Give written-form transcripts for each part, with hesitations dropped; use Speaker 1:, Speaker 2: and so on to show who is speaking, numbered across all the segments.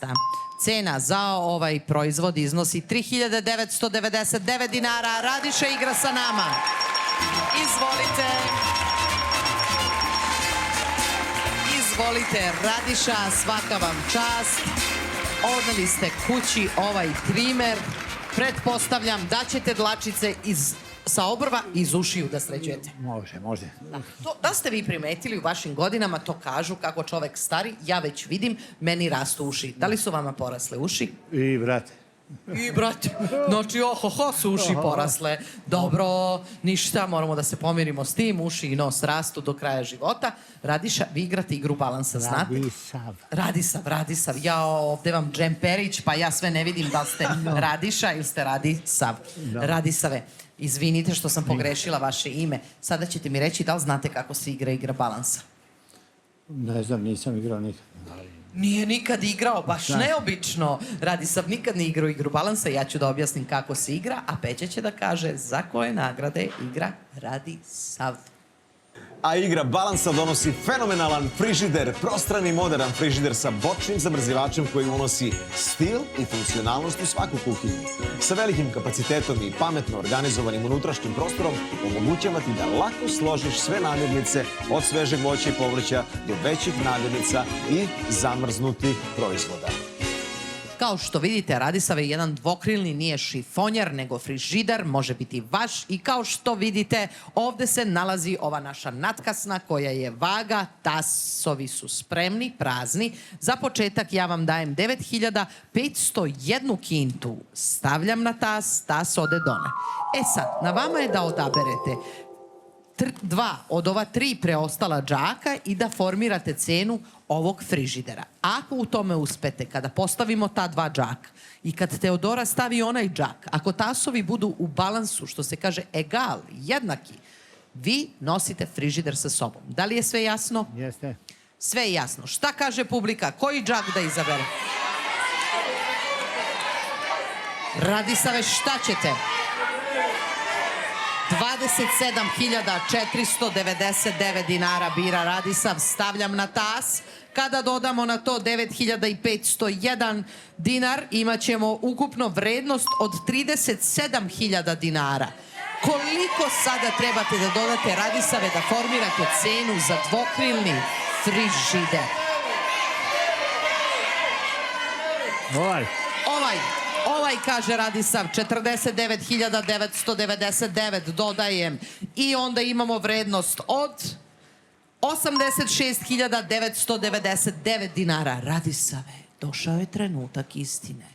Speaker 1: tasta. Cena za ovaj proizvod iznosi 3.999 dinara. Radiša igra sa nama. Izvolite. Izvolite, Radiša, svaka vam čast. Odneli ste kući ovaj trimer. Pretpostavljam da ćete dlačice sa obrva iz ušiju da sređujete.
Speaker 2: Može.
Speaker 1: Da ste vi primetili u vašim godinama, to kažu kako čovek stari, ja već vidim, meni rastu uši. Da li su vama porasle uši?
Speaker 2: I, brate.
Speaker 1: I, brate, znači, ohoho, su uši porasle. Dobro, ništa, moramo da se pomirimo s tim, uši i nos rastu do kraja života. Radiša, vi igrate igru balansa, znate? Radisav. Ja ovde vam džemperić, pa ja sve ne vidim da ste Radiša ili ste Radisav. Radisave, izvinite što sam pogrešila vaše ime. Sada ćete mi reći da li znate kako se igra balansa?
Speaker 2: Ne znam, nisam igrao nikad.
Speaker 1: Nije nikad igrao, baš neobično. Radisav nikad ne igrao igru balansa, ja ću da objasnim kako se igra, a Peđa će da kaže za koje nagrade igra Radisav.
Speaker 3: A igra balansa donosi fenomenalan frižider, prostran i modern frižider sa bočnim zamrzivačem koji unosi stil i funkcionalnost u svaku kuhinju. Sa velikim kapacitetom i pametno organizovanim unutrašnjim prostorom omogućava ti da lako složiš sve namirnice od svežeg voća i povrća do većih namirnica i zamrznutih proizvoda.
Speaker 1: Kao što vidite, Radisav je jedan dvokrilni, nije šifonjer, nego frižider, može biti vaš. I kao što vidite, ovde se nalazi ova naša natkasna koja je vaga, tasovi su spremni, prazni. Za početak ja vam dajem 9.501 kintu. Stavljam na tas ode dole. E sad, na vama je da odaberete 2 od ova 3 preostala džaka i da formirate cenu ovog frižidera. Ako u tome uspete, kada postavimo ta 2 džaka i kad Teodora stavi onaj džak, ako tasovi budu u balansu, što se kaže egal, jednaki, vi nosite frižider sa sobom. Da li je sve jasno?
Speaker 2: Jeste.
Speaker 1: Sve je jasno. Šta kaže publika? Koji džak da izabere? Radisave, šta ćete? 27.499 dinara bira Radisav, stavljam na tas. Kada dodamo na to 9.501 dinar, imat ćemo ukupno vrednost od 37.000 dinara. Koliko sada trebate da dodate, Radisave, da formirate cenu za dvokrilni frižider? Ovaj, kaže Radisav, 49.999 dodajem i onda imamo vrednost od 86.999 dinara. Radisave, došao je trenutak istine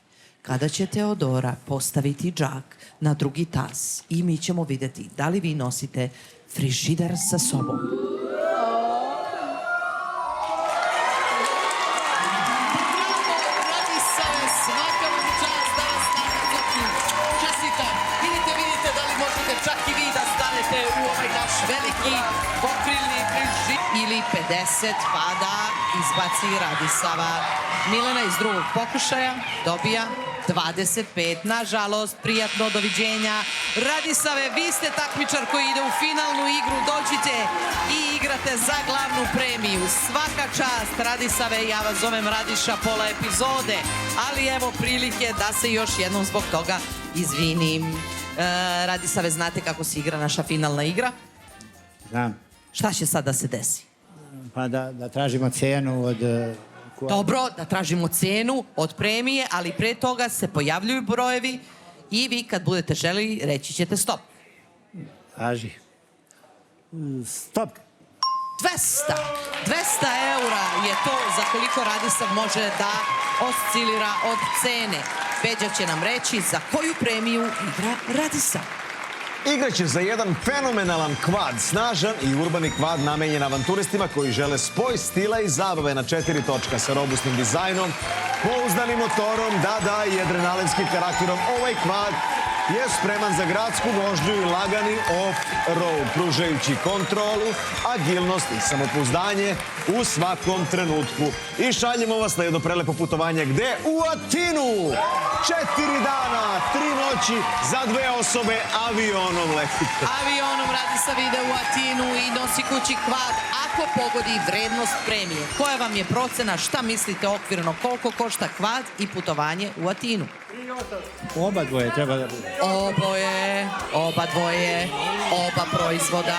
Speaker 1: kada će Teodora postaviti džak na drugi tas i mi ćemo vidjeti da li vi nosite frižider sa sobom. Veliki pokrilni frižider ili 50, pa da izbaci Radisava. Milena iz drugog pokušaja dobija 25. Nažalost, prijatno, doviđenja. Radisave, vi ste takmičar koji ide u finalnu igru. Dođite i igrate za glavnu premiju. Svaka čast, Radisave, ja vas zovem Radiša pola epizode, ali evo prilike da se još jednom zbog toga izvinim. Radisave, znate kako se igra naša finalna igra?
Speaker 2: Znam.
Speaker 1: Šta će sad da se desi?
Speaker 2: Pa da tražimo cenu od...
Speaker 1: Dobro, da tražimo cenu od premije, ali pre toga se pojavljuju brojevi i vi kad budete želeli reći ćete stop.
Speaker 2: Traži. Stop.
Speaker 1: 200 eura je to za koliko Radisav može da oscilira od cene. Peđa će nam reći za koju premiju igra Radisav.
Speaker 3: Igraće za jedan fenomenalan kvad, snažan i urbani kvad namenjen avanturistima koji žele spoj stila i zabave na 4 točka sa robustnim dizajnom, pouzdanim motorom, i adrenalinskim karakterom. Ovaj kvad je spreman za gradsku vožnju i lagani off-road, pružajući kontrolu, agilnost i samopouzdanje u svakom trenutku. I šaljemo vas na jedno prelepo putovanje gde? U Atinu! 4 dana, 3 noći za 2 osobe avionom letite.
Speaker 1: Avionom Radisav ide u Atinu i nosi kući kvad ako pogodi vrednost premije. Koja vam je procena, šta mislite okvirno, koliko košta kvad i putovanje u Atinu?
Speaker 2: Oba dvoje treba da bude.
Speaker 1: Oboje, oba dvoje, oba proizvoda.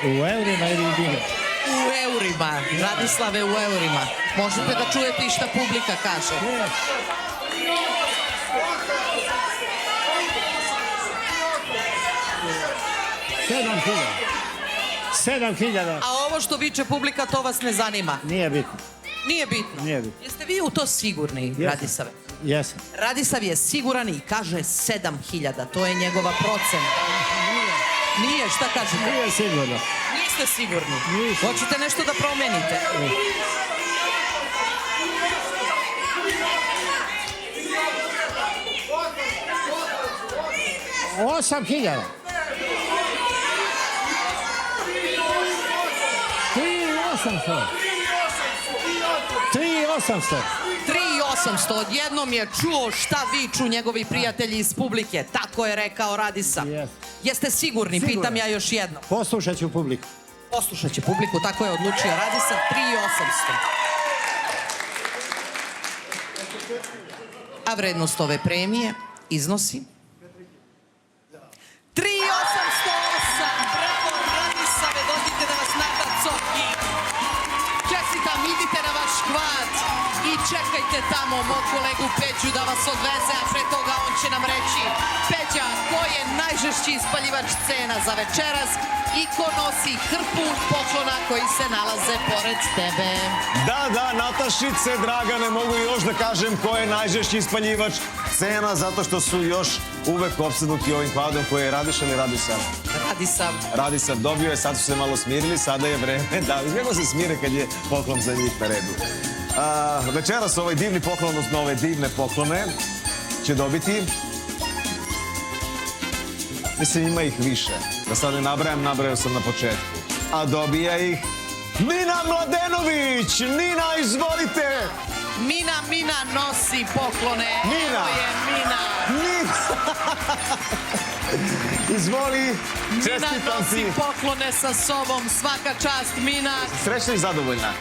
Speaker 2: U eurima ili u dinarima?
Speaker 1: U eurima, Radislave u eurima. Možete da čujete i šta publika kaže.
Speaker 2: Sedam hiljada.
Speaker 1: A ovo što viče publika, to vas ne zanima?
Speaker 2: Nije bitno.
Speaker 1: Nije bitno.
Speaker 2: Nije bitno.
Speaker 1: Jeste vi u to sigurni, Radisave?
Speaker 2: Jesam.
Speaker 1: Radisav je siguran i kaže 7.000, to je njegova procena. Nije, šta kažete?
Speaker 2: Nije sigurno.
Speaker 1: Niste sigurni?
Speaker 2: Nisam.
Speaker 1: Hoćete nešto da promenite?
Speaker 2: Osam hiljada. 3.800.
Speaker 1: 3.800, odjednom je čuo šta viču njegovi prijatelji iz publike. Tako je rekao Radisav.
Speaker 2: Yes.
Speaker 1: Jeste sigurni?
Speaker 2: Siguran.
Speaker 1: Pitam ja još jedno.
Speaker 2: Poslušat ću publiku.
Speaker 1: Poslušat će publiku, tako je odlučio Radisav, 3.800. A vrednost ove premije iznosi 3.808. Bravo, Radisave, dođite da vas nada coki. Čestitam, idite na vaš kvad i čekajte tamo mog kolegu Peđu da vas odveze, a pre toga on će nam reći: Peđa, ko je najžešći ispaljivač cena za večeras i ko nosi hrpu poklona koji se nalaze pored tebe?
Speaker 3: Da, Natašice, Dragane, mogu još da kažem ko je najžešći ispaljivač cena, zato što su još uvek opsednuti ovim kvadom koji je Radiša ili Radisav. Radisav dobio je, sad su se malo smirili, sada je vreme da izmijemo se smire kad je poklon za njih na redu. Večeras ovaj divni poklon, odnosno ove divne poklone će dobiti, mislim ima ih više, da sad ne nabrajam, nabrajao sam na početku, a dobija ih Mina Mladenović. Nina, izvolite!
Speaker 1: Mina nosi poklone.
Speaker 3: Mina.
Speaker 1: Evo je Mina.
Speaker 3: Izvoli,
Speaker 1: Mina
Speaker 3: čestitam
Speaker 1: nosi
Speaker 3: ti.
Speaker 1: poklone sa sobom. Svaka čast, Mina.
Speaker 3: Srećna i zadovoljna.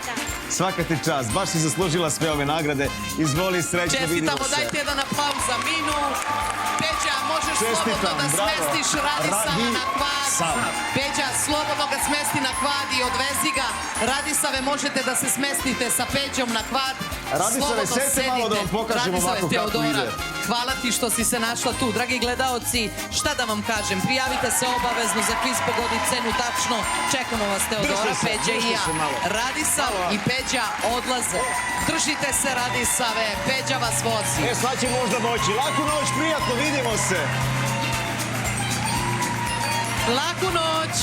Speaker 3: Svaka ti čast, baš si zaslužila sve ove nagrade. Izvoli, srećno, vidimo
Speaker 1: Čestitamo,
Speaker 3: se.
Speaker 1: dajte jedan aplauz za Minu. Peđa, možeš
Speaker 3: Čestitam,
Speaker 1: slobodno da
Speaker 3: bravo.
Speaker 1: smestiš Radisava na kvad. Peđa, slobodno ga smesti na kvad i odvezi ga. Radisave, možete da se smestite sa Peđom na kvad.
Speaker 3: Radisave,
Speaker 1: Slobodno
Speaker 3: sedite malo da vam pokažem
Speaker 1: Radisave,
Speaker 3: ovako kako
Speaker 1: Teodora,
Speaker 3: ide.
Speaker 1: hvala ti što si se našla tu. Dragi gledaoci, šta da vam kažem? Prijavite se obavezno za kviz Pogodi cenu tačno. Čekamo vas, Teodora,
Speaker 3: Drži se,
Speaker 1: Peđa i
Speaker 3: drži
Speaker 1: ja.
Speaker 3: se malo.
Speaker 1: Radisav i Peđa odlaze. Držite se, Radisave, Peđa vas vozi.
Speaker 3: Sad će možda moći. Laku noć, prijatno, vidimo se.
Speaker 1: Laku noć!